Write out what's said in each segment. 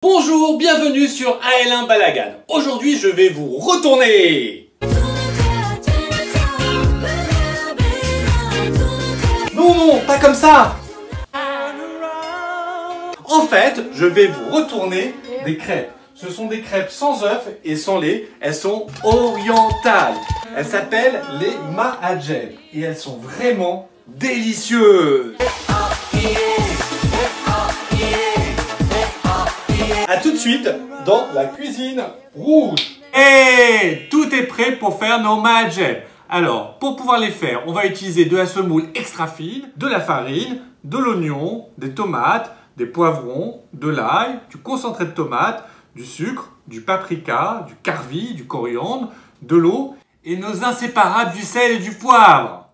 Bonjour, bienvenue sur AL1 Balagan. Aujourd'hui, je vais vous retourner. Non, pas comme ça. En fait, je vais vous retourner des crêpes. Ce sont des crêpes sans œufs et sans lait. Elles sont orientales. Elles s'appellent les Mahajeb. Et elles sont vraiment délicieuses. A tout de suite dans la cuisine rouge. Et tout est prêt pour faire nos Mahajeb. Alors, pour pouvoir les faire, on va utiliser de la semoule extra fine, de la farine, de l'oignon, des tomates, des poivrons, de l'ail, du concentré de tomate, du sucre, du paprika, du carvi, du coriandre, de l'eau et nos inséparables du sel et du poivre.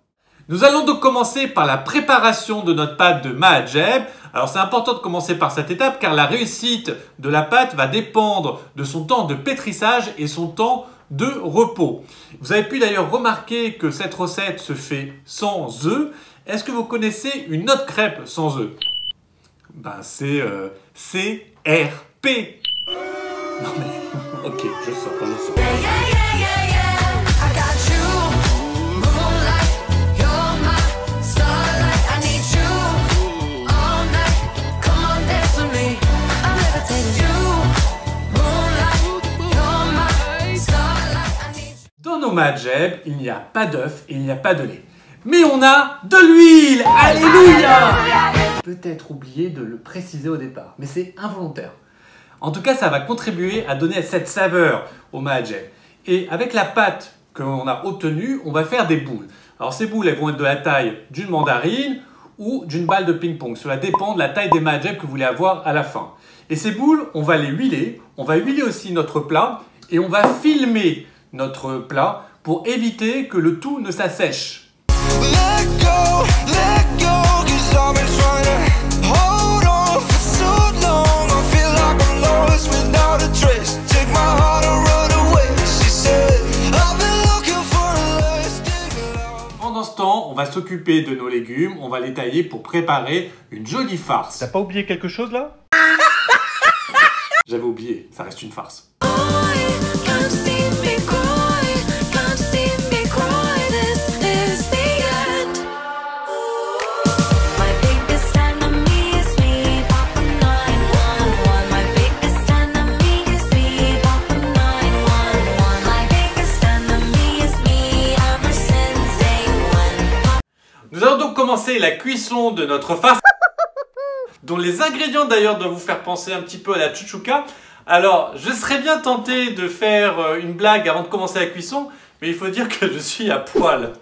Nous allons donc commencer par la préparation de notre pâte de Mahajeb. Alors c'est important de commencer par cette étape car la réussite de la pâte va dépendre de son temps de pétrissage et son temps de repos. Vous avez pu d'ailleurs remarquer que cette recette se fait sans œufs. Est-ce que vous connaissez une autre crêpe sans œufs? C'est CRP. Non mais, ok, je sors. Dans nos Mahajeb, il n'y a pas d'œuf et il n'y a pas de lait. Mais on a de l'huile. Alléluia! Peut-être oublié de le préciser au départ, mais c'est involontaire. En tout cas, ça va contribuer à donner cette saveur au Mahajeb. Et avec la pâte que l'on a obtenue, on va faire des boules. Alors ces boules, elles vont être de la taille d'une mandarine ou d'une balle de ping-pong. Cela dépend de la taille des Mahajeb que vous voulez avoir à la fin. Et ces boules, on va les huiler. On va huiler aussi notre plat et on va filmer notre plat pour éviter que le tout ne s'assèche. Pendant ce temps, on va s'occuper de nos légumes, on va les tailler pour préparer une jolie farce. T'as pas oublié quelque chose là? J'avais oublié, ça reste une farce. Nous allons donc commencer la cuisson de notre farce, dont les ingrédients d'ailleurs doivent vous faire penser un petit peu à la chouchouka. Alors, je serais bien tenté de faire une blague avant de commencer la cuisson, mais il faut dire que je suis à poil.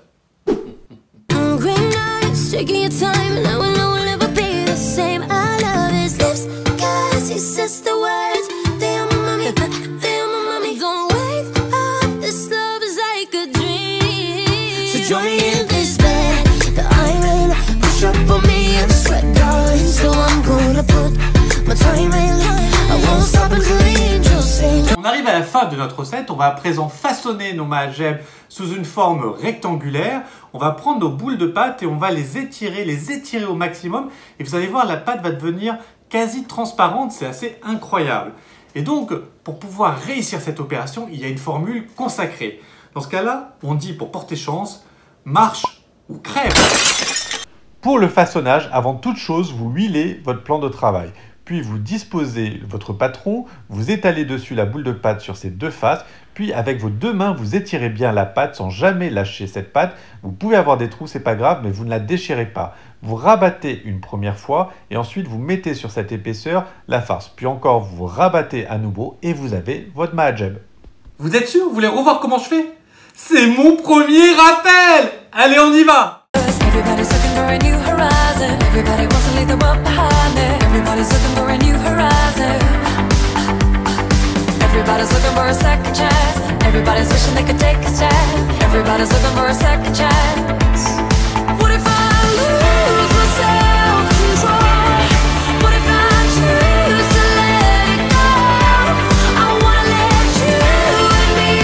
On arrive à la fin de notre recette, on va à présent façonner nos Mahajeb sous une forme rectangulaire. On va prendre nos boules de pâte et on va les étirer au maximum. Et vous allez voir, la pâte va devenir quasi transparente, c'est assez incroyable. Et donc, pour pouvoir réussir cette opération, il y a une formule consacrée. Dans ce cas-là, on dit pour porter chance, marche ou crève. Pour le façonnage, avant toute chose, vous huilez votre plan de travail. Puis vous disposez votre patron, vous étalez dessus la boule de pâte sur ses deux faces, puis avec vos deux mains, vous étirez bien la pâte sans jamais lâcher cette pâte. Vous pouvez avoir des trous, c'est pas grave, mais vous ne la déchirez pas. Vous rabattez une première fois et ensuite vous mettez sur cette épaisseur la farce. Puis encore, vous rabattez à nouveau et vous avez votre Mahajeb. Vous êtes sûr? Vous voulez revoir comment je fais? C'est mon premier rappel! Allez, on y va! Everybody's looking for a new horizon. Everybody wants to leave the world behind them. Everybody's looking for a new horizon. Everybody's looking for a second chance. Everybody's wishing they could take a stand. Everybody's looking for a second chance. What if I lose my self-control? What if I choose to let it go? I wanna let you and me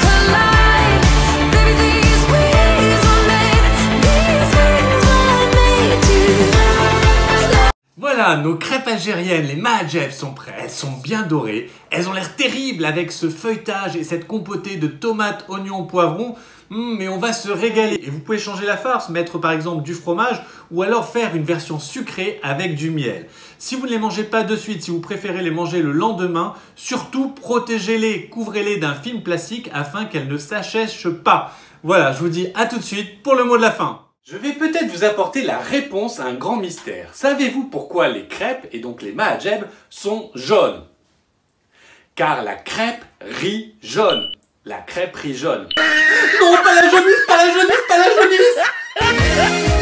collide. Baby, these wings were made. These wings were made to fly. Voilà, Voilà, nos crêpes algériennes, les Mahajeb sont prêtes. Elles sont bien dorées. Elles ont l'air terribles avec ce feuilletage et cette compotée de tomates, oignons, poivrons. Mais on va se régaler. Et vous pouvez changer la farce, mettre par exemple du fromage ou alors faire une version sucrée avec du miel. Si vous ne les mangez pas de suite, si vous préférez les manger le lendemain, surtout protégez-les, couvrez-les d'un film plastique afin qu'elles ne s'assèchent pas. Voilà, je vous dis à tout de suite pour le mot de la fin. Je vais peut-être vous apporter la réponse à un grand mystère. Savez-vous pourquoi les crêpes, et donc les Mahajeb, sont jaunes? Car la crêpe rit jaune. La crêpe rit jaune. Non, pas la jaunisse, pas la jaunisse, pas la jaunisse!